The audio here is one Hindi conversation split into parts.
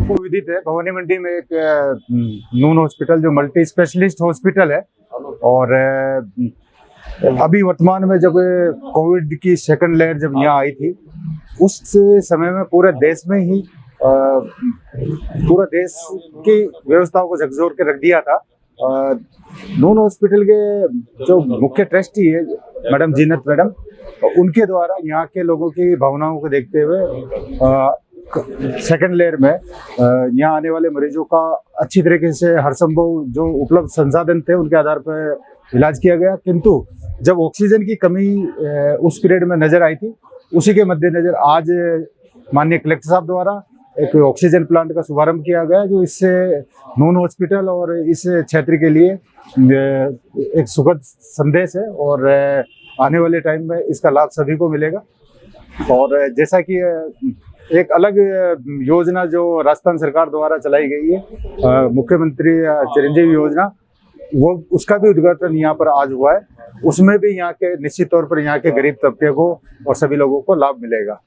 सबको विदित है, भवानी मंडी में एक नून हॉस्पिटल जो मल्टी स्पेशलिस्ट हॉस्पिटल है। और अभी वर्तमान में जब कोविड की सेकंड लहर जब यहाँ आई थी, उस समय में पूरे देश में ही पूरा देश की व्यवस्थाओं को झकझोर के रख दिया था। नून हॉस्पिटल के जो मुख्य ट्रस्टी है मैडम जीनत मैडम, उनके द्वारा यहाँ के लोगों की भावनाओं को देखते हुए सेकेंड लेयर में यहाँ आने वाले मरीजों का अच्छी तरीके से हर संभव जो उपलब्ध संसाधन थे उनके आधार पर इलाज किया गया। किंतु जब ऑक्सीजन की कमी उस पीरियड में नजर आई थी, उसी के मद्देनजर आज माननीय कलेक्टर साहब द्वारा एक ऑक्सीजन प्लांट का शुभारंभ किया गया, जो इससे नून हॉस्पिटल और इस क्षेत्र के लिए एक सुखद संदेश है और आने वाले टाइम में इसका लाभ सभी को मिलेगा। और जैसा कि एक अलग योजना जो राजस्थान सरकार द्वारा चलाई गई है, मुख्यमंत्री चिरंजीवी योजना, वो उसका भी उद्घाटन यहाँ पर आज हुआ है। उसमें भी यहाँ के निश्चित तौर पर यहाँ के गरीब तबके को और सभी लोगों को लाभ मिलेगा।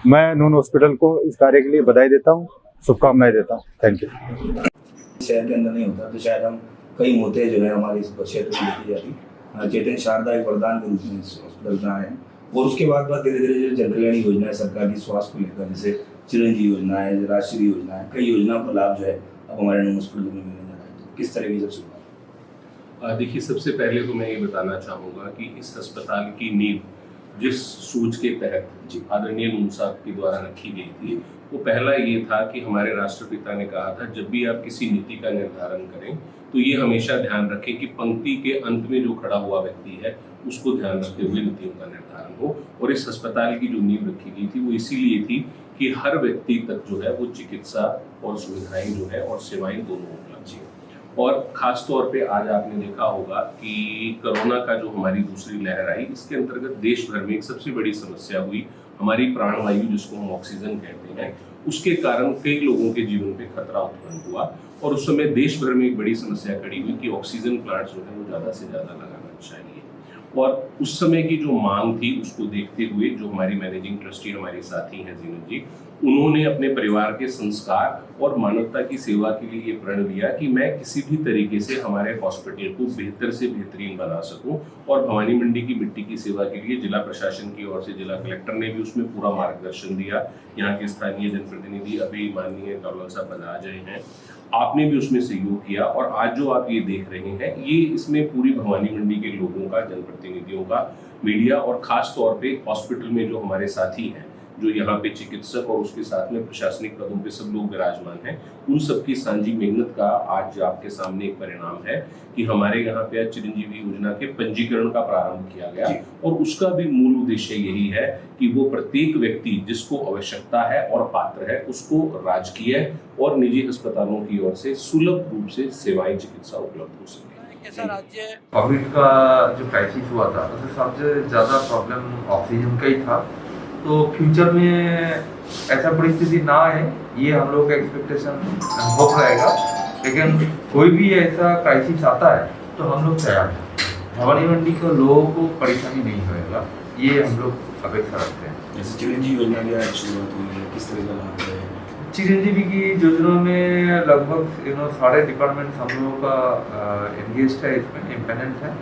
मैं नून हॉस्पिटल को इस कार्य के लिए बधाई देता हूँ, शुभकामनाएं देता हूँ। Thank you. शहर के अंदर नहीं होता तो शायद हम कई मुद्दे जो है हमारे इस क्षेत्र में देखी जाती। चेतन शारदा एक वरदान के रूप में हॉस्पिटल का है और उसके बाद धीरे धीरे जो जन कल्याण योजना है सरकार की स्वास्थ्य को लेकर, जैसे चिरंजीवी योजना है, राष्ट्रीय योजना है, कई योजनाओं का लाभ जो है अब हमारे नून हॉस्पिटल में मिलने जा रहा है। तो किस तरह की सब सुविधा? देखिए, सबसे पहले तो मैं ये बताना चाहूँगा कि इस अस्पताल की नींव जिस सोच के तहत आदरणीय नून साहब के द्वारा रखी गई थी, वो पहला ये था कि हमारे राष्ट्रपिता ने कहा था जब भी आप किसी नीति का निर्धारण करें तो ये हमेशा ध्यान रखें कि पंक्ति के अंत में जो खड़ा हुआ व्यक्ति है उसको ध्यान रखते हुए नीतियों का निर्धारण हो। और इस अस्पताल की जो नींव रखी गई थी वो इसीलिए थी कि हर व्यक्ति तक जो है वो चिकित्सा और सुविधाएं जो है और सेवाएं दोनों उपलब्ध हैं। और खास तौर पे आज आपने देखा होगा कि कोरोना का जो हमारी दूसरी लहर आई, इसके अंतर्गत देश भर में एक सबसे बड़ी समस्या हुई हमारी प्राणवायु, जिसको हम ऑक्सीजन कहते हैं। उसके कारण कई लोगों के जीवन पे खतरा उत्पन्न हुआ और उस समय देश भर में एक बड़ी समस्या खड़ी हुई कि ऑक्सीजन प्लांट्स जो है वो ज़्यादा से ज़्यादा लगाना चाहिए। और उस समय की जो मांग थी उसको देखते हुए जो हमारी मैनेजिंग ट्रस्टी हमारे साथी हैं जीनत जी, उन्होंने अपने परिवार के संस्कार और मानवता की सेवा के लिए ये प्रण लिया कि मैं किसी भी तरीके से हमारे हॉस्पिटल को बेहतर से बेहतरीन बना सकूं। और भवानी मंडी की मिट्टी की सेवा के लिए जिला प्रशासन की ओर से जिला कलेक्टर ने भी उसमें पूरा मार्गदर्शन दिया। यहाँ के स्थानीय जनप्रतिनिधि अभी माननीय कौल साहब बना रहे हैं, आपने भी उसमें सहयोग किया। और आज जो आप ये देख रहे हैं, ये इसमें पूरी भवानी मंडी के लोगों का, जनप्रतिनिधियों का, मीडिया और खास तौर पे हॉस्पिटल में जो हमारे साथी हैं, जो यहाँ पे चिकित्सक और उसके साथ में प्रशासनिक पदों पे सब लोग विराजमान हैं, उन सबकी सांझी मेहनत का आज आपके सामने एक परिणाम है कि हमारे यहाँ पे आज चिरंजीवी योजना के पंजीकरण का प्रारंभ किया गया। और उसका भी मूल उद्देश्य यही है कि वो प्रत्येक व्यक्ति जिसको आवश्यकता है और पात्र है, उसको राजकीय और निजी अस्पतालों की ओर से सुलभ रूप से सेवाएं चिकित्सा उपलब्ध हो सके। कोविड का जो क्राइसिस हुआ था उससे सबसे ज़्यादा प्रॉब्लम ऑक्सीजन का ही था। तो फ्यूचर में ऐसा परिस्थिति ना आए, ये हम लोग का एक्सपेक्टेशन हो रहेगा। लेकिन कोई भी ऐसा क्राइसिस आता है तो हम लोग तैयार हैं। भवानी मंडी को लोगों को परेशानी नहीं होएगा, ये हम लोग अपेक्षा रखते हैं। जैसे चिरंजीवी योजना की आज शुरुआत हुई है, किस तरह का लाभ है? चिरंजीवी की योजना में लगभग सारे डिपार्टमेंट्स हम लोगों का एंगेज्ड है, इसमें इम्पेनेंट है।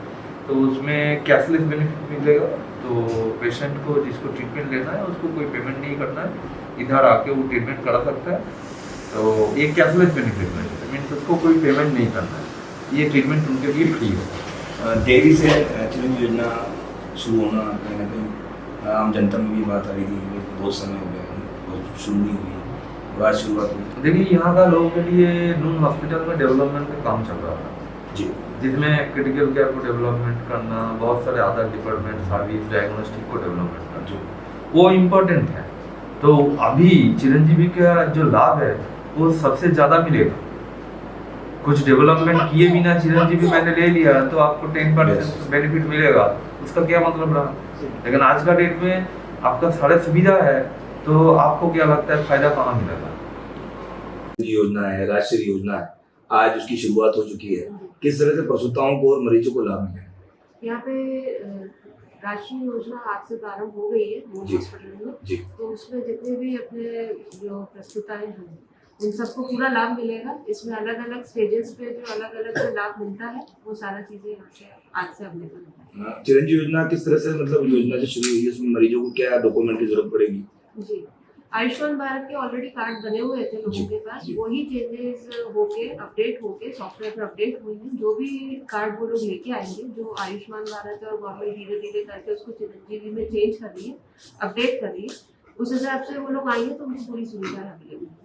तो उसमें कैशलेस बेनिफिट मिलेगा, तो पेशेंट को जिसको ट्रीटमेंट लेना है उसको कोई पेमेंट नहीं करना है, इधर आके वो ट्रीटमेंट करा सकता है। तो ये कैशलेस बेनिफिट मिलेगा, मीन्स उसको कोई पेमेंट नहीं करना है, ये ट्रीटमेंट उनके लिए फ्री है। देरी से चिरंजीवी योजना शुरू होना कहीं ना कहीं आम जनता में भी बात आ रही थी कि बहुत समय हो गया, शुरू नहीं हुई और आज शुरुआत हुई। देखिए, यहाँ का लोगों के लिए नून हॉस्पिटल में डेवलपमेंट का काम चल रहा था जी, जिसमें क्रिटिकल केयर को डेवलपमेंट करना, बहुत सारे अदर डिपार्टमेंट, सर्विस, डायग्नोस्टिक को डेवलपमेंट करना, वो इम्पोर्टेंट है। तो अभी चिरंजीवी का जो लाभ है वो सबसे ज़्यादा मिलेगा। कुछ डेवलपमेंट किए बिना चिरंजीवी मैंने ले लिया तो आपको 10% बेनिफिट मिलेगा, उसका क्या मतलब रहा। लेकिन आज का डेट में आपका सारे सुविधा है तो आपको क्या लगता है फायदा कहाँ मिलेगा? योजना है, राष्ट्रीय योजना है, आज उसकी शुरुआत हो चुकी है। किस तरह से प्रसूताओं को और मरीजों को लाभ मिले? यहाँ पे राष्ट्रीय योजना आज से प्रारंभ हो गई है हॉस्पिटल में। तो उसमें जितने भी अपने जो प्रस्तुताएं हैं उन सबको पूरा लाभ मिलेगा। इसमें अलग अलग स्टेजेस पे जो अलग अलग जो लाभ मिलता है वो सारा चीज़ें यहाँ से आज से अवेलेबल है। चिरंजीवी योजना किस तरह से मतलब योजना जो शुरू हुई है उसमें मरीजों को क्या डॉक्यूमेंट की जरूरत पड़ेगी? जी, आयुष्मान भारत के ऑलरेडी कार्ड बने हुए थे लोगों के पास, वही चेंजेस होके अपडेट होके सॉफ्टवेयर पे अपडेट हुई हैं। जो भी कार्ड वो लोग लेके आएंगे, जो आयुष्मान भारत है और गवर्नमेंट धीरे धीरे करके उसको चिरंजीवी में चेंज कर रही है, अपडेट कर रही है, उस हिसाब से वो लोग आएंगे तो उनको पूरी सुविधा अवेलेबल है।